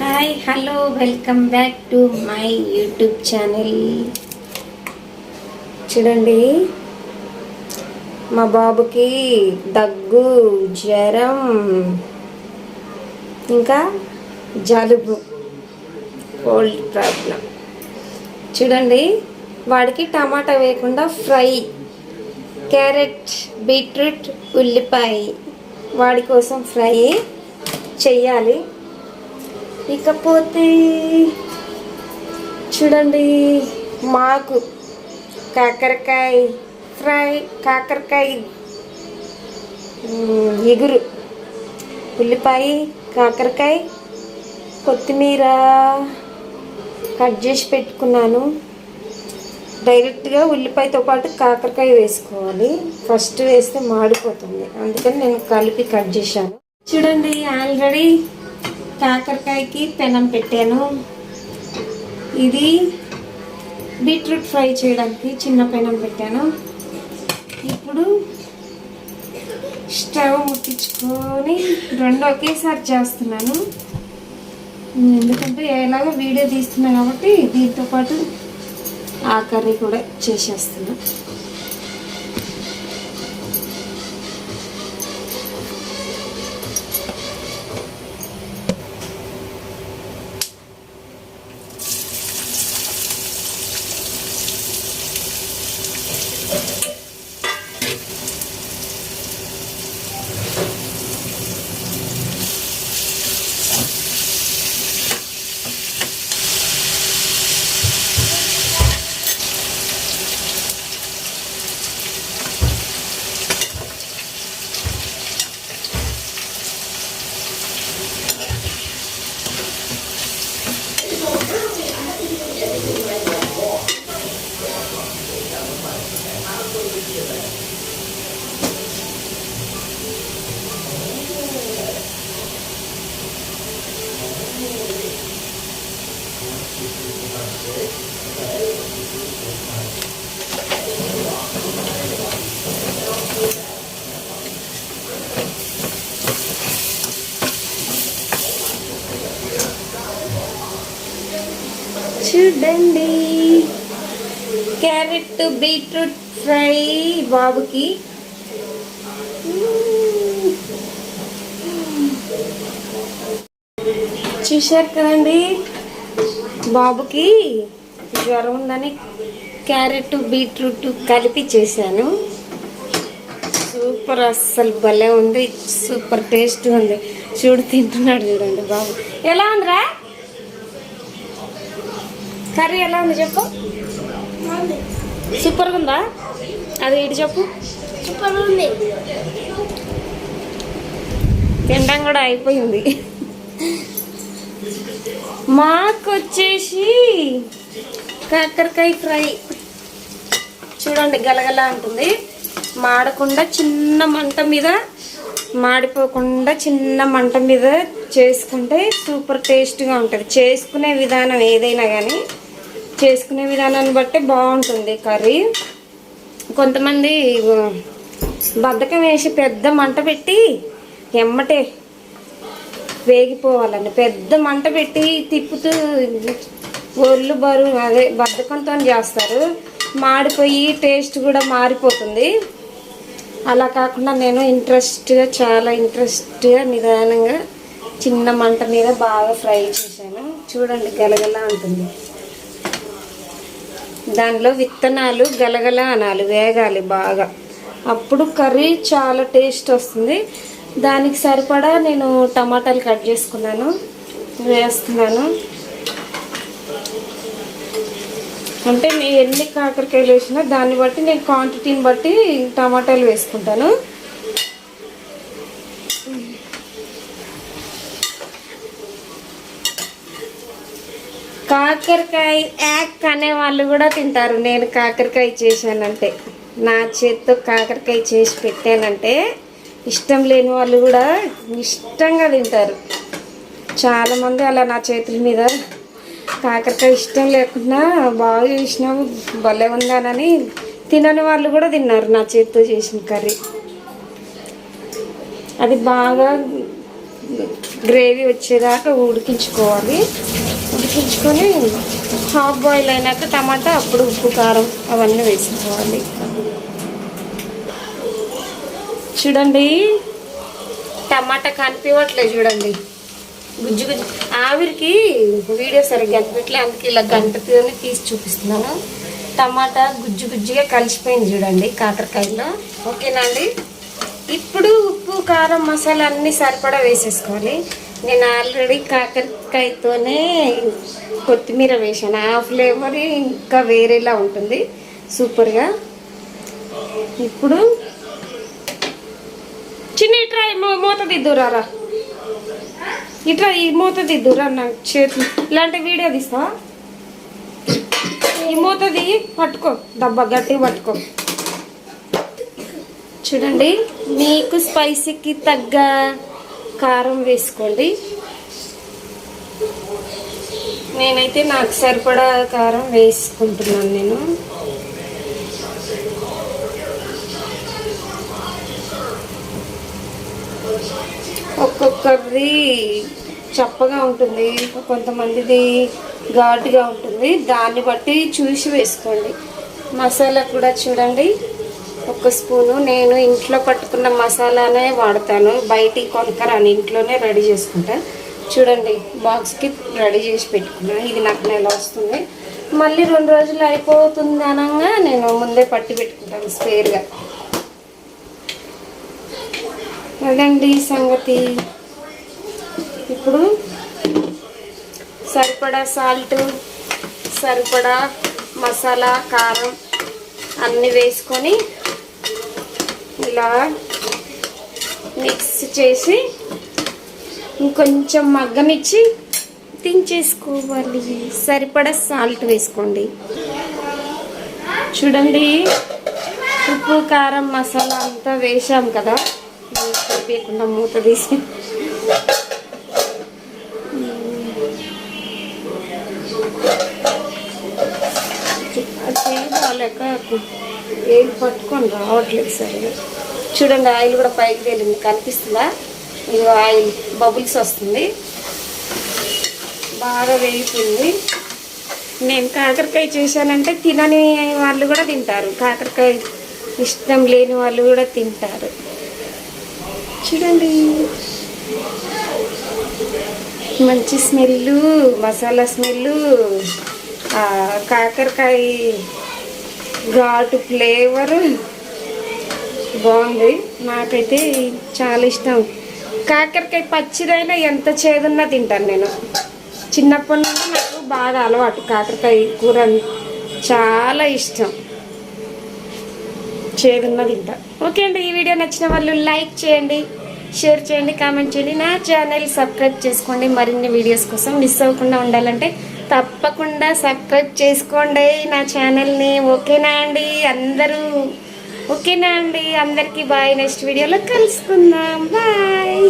Hi hello welcome back to my YouTube channel. చూడండి, మా బాబుకి దగ్గు, జ్వరం, ఇంకా జలుబు, కోల్డ్ ప్రాబ్లం. చూడండి, వాడికి టమాటా వేయకుండా ఫ్రై, క్యారెట్, బీట్రూట్, ఉల్లిపాయ వాడి కోసం ఫ్రై చెయ్యాలి. ఇకపోతే చూడండి, మాకు కాకరకాయ ఫ్రై, కాకరకాయ ఎగురు, ఉల్లిపాయ, కాకరకాయ, కొత్తిమీర కట్ చేసి పెట్టుకున్నాను. డైరెక్ట్గా ఉల్లిపాయతో పాటు కాకరకాయ వేసుకోవాలి. ఫస్ట్ వేస్తే మాడిపోతుంది, అందుకని నేను కలిపి కట్ చేశాను. చూడండి, ఆల్రెడీ కాకరకాయకి పెనం పెట్టాను. ఇది బీట్రూట్ ఫ్రై చేయడానికి చిన్న పెనం పెట్టాను. ఇప్పుడు స్టవ్ ముట్టించుకొని రెండు ఒకేసారి చేస్తున్నాను, ఎందుకంటే ఎలాగో వీడియో తీస్తున్నా కాబట్టి దీంతో పాటు ఆ కర్రీ కూడా చేసేస్తున్నా. చూడండి, క్యారెట్ బీట్రూట్ ఫ్రై బాబుకి. చూశారు కదండి, బాబుకి జ్వరం ఉందని క్యారెట్ బీట్రూట్ కలిపి చేశాను. సూపర్, అస్సలు భలే ఉంది, సూపర్ టేస్ట్ ఉంది. చూడు, తింటున్నాడు చూడండి బాబు. ఎలా ఉందిరా కర్రీ? ఎలా ఉంది చెప్పు. సూపర్గా ఉందా? అది ఇటు చెప్పు. సూపర్గా ఉంది. తినడం కూడా అయిపోయింది. మాకు వచ్చేసి కాకరకాయ ఫ్రై చూడండి, గలగల ఉంటుంది. మాడకుండా చిన్న మంట మీద, మాడిపోకుండా చిన్న మంట మీద చేసుకుంటే సూపర్ టేస్ట్గా ఉంటుంది. చేసుకునే విధానం ఏదైనా కానీ చేసుకునే విధానాన్ని బట్టి బాగుంటుంది కర్రీ. కొంతమంది బద్ధకం వేసి పెద్ద మంట పెట్టి ఎమ్మటే వేగిపోవాలని పెద్ద మంట పెట్టి తిప్పుతూ ఒళ్ళు బరువు అదే బద్ధకంతో చేస్తారు, మాడిపోయి టేస్ట్ కూడా మారిపోతుంది. అలా కాకుండా నేను చాలా ఇంట్రెస్ట్గా నిదానంగా చిన్న మంట మీద బాగా ఫ్రై చేశాను. చూడండి, గలగల ఉంటుంది. దానిలో విత్తనాలు గలగల అనాలి, వేగాలి బాగా, అప్పుడు కర్రీ చాలా టేస్ట్ వస్తుంది. దానికి సరిపడా నేను టమాటాలు కట్ చేసుకున్నాను, వేస్తున్నాను. అంటే నేను ఎన్ని కాకరకాయలు వేసినా దాన్ని బట్టి నేను క్వాంటిటీని బట్టి టమాటాలు వేసుకుంటాను. కాకరకాయ యాక్ అనే వాళ్ళు కూడా తింటారు. నేను కాకరకాయ చేశానంటే, నా చేతితో కాకరకాయ చేసి పెట్టానంటే ఇష్టం లేని వాళ్ళు కూడా ఇష్టంగా తింటారు. చాలామంది అలా నా చేతుల మీద కాకరకాయ ఇష్టం లేకుండా బాగా చేసినావు, భలే ఉందానని తినని వాళ్ళు కూడా తిన్నారు నా చేతితో చేసిన కర్రీ. అది బాగా గ్రేవీ వచ్చేదాకా ఉడికించుకోవాలి. ఉడికించుకొని హాఫ్ బాయిల్ అయినాక టమాటా, అప్పుడు ఉప్పు కారం అవన్నీ వేసుకోవాలి. చూడండి టమాటా కనిపించట్లేదు, చూడండి గుజ్జు గుజ్జు. ఆవిరికి వీడియో సరిగ్గా కనిపించలే, అందుకే ఇలా గంటతోనే తీసి చూపిస్తున్నాను. టమాటా గుజ్జు గుజ్జుగా కలిసిపోయింది చూడండి కాకరకాయలో. ఓకేనా అండి? ఇప్పుడు ఉప్పు కారం మసాలా అన్నీ సరిపడా వేసేసుకోవాలి. నేను ఆల్రెడీ కాకరకాయతోనే కొత్తిమీర వేసాను. ఆ ఫ్లేవర్ ఇంకా వేరేలా ఉంటుంది సూపర్గా. ఇప్పుడు చిన్న ఇట్రా మూత దిద్దురారా, ఇట్లా ఈ మూత దిద్దురా. నాకు చేతి ఇలాంటి వీడియో తీస్తావా? ఈ మూత దిగి పట్టుకో, డబ్బా గట్టి పట్టుకో. చూడండి మీకు స్పైసీకి తగ్గ కారం వేసుకోండి. నేనైతే నాకు సరిపడా కారం వేసుకుంటున్నాను. నేను ఒక్కొక్కరిది చప్పగా ఉంటుంది, కొంతమందిది ఘాటుగా ఉంటుంది. దాన్ని బట్టి చూసి వేసుకోండి. మసాలా కూడా చూడండి 1 స్పూను. నేను ఇంట్లో పట్టుకున్న మసాలానే వాడతాను, బయటికి కొనకరాను, ఇంట్లోనే రెడీ చేసుకుంటా. చూడండి బాక్స్కి రెడీ చేసి పెట్టుకున్నా. ఇది నాకు నెల వస్తుంది. మళ్ళీ 2 రోజులు అయిపోతుంది అనగా నేను ముందే పట్టి పెట్టుకుంటాను స్పేర్గా. అదండి సంగతి. ఇప్పుడు సరిపడా సాల్ట్, సరిపడా మసాలా, కారం అన్నీ వేసుకొని ఇలా మిక్స్ చేసి ఇంకొంచెం మగ్గనిచ్చి దించేసుకోవాలి. సరిపడా సాల్ట్ వేసుకోండి. చూడండి ఉప్పు కారం మసాలా అంతా వేసాం కదా, వేయకుండా మూత తీసి చేయలేక ఏది పట్టుకొని రావట్లేదు సరిగా. చూడండి ఆయిల్ కూడా పైకి తేలింది, కనిపిస్తుందా? ఇది ఆయిల్ బబుల్స్ వస్తుంది, బాగా వేగిపోయింది. నేను కాకరకాయ చేశానంటే తినని వాళ్ళు కూడా తింటారు, కాకరకాయ ఇష్టం లేని వాళ్ళు కూడా తింటారు. చూడండి మంచి స్మెల్లు, మసాలా స్మెల్లు, కాకరకాయ ఘాటు ఫ్లేవరు బాగుంది. నాకైతే చాలా ఇష్టం. కాకరకాయ పచ్చిదైనా ఎంత చేదున్నా తింటాను నేను. చిన్నప్పటి నుండి నాకు బాగా అలవాటు, కాకరకాయ కూర చాలా ఇష్టం, చేదున్నా తింటా. ఓకే అండి, ఈ వీడియో నచ్చిన వాళ్ళు లైక్ చేయండి, షేర్ చేయండి, కామెంట్ చేయండి. నా ఛానల్ సబ్స్క్రైబ్ చేసుకోండి. మరిన్ని వీడియోస్ కోసం మిస్ అవ్వకుండా ఉండాలంటే తప్పకుండా సబ్స్క్రైబ్ చేసుకోండి నా ఛానల్ని. ఓకేనా అండి అందరూ? ఓకేనా అండి అందరికీ బాయ్. నెక్స్ట్ వీడియోలో కలుసుకుందాం. బాయ్.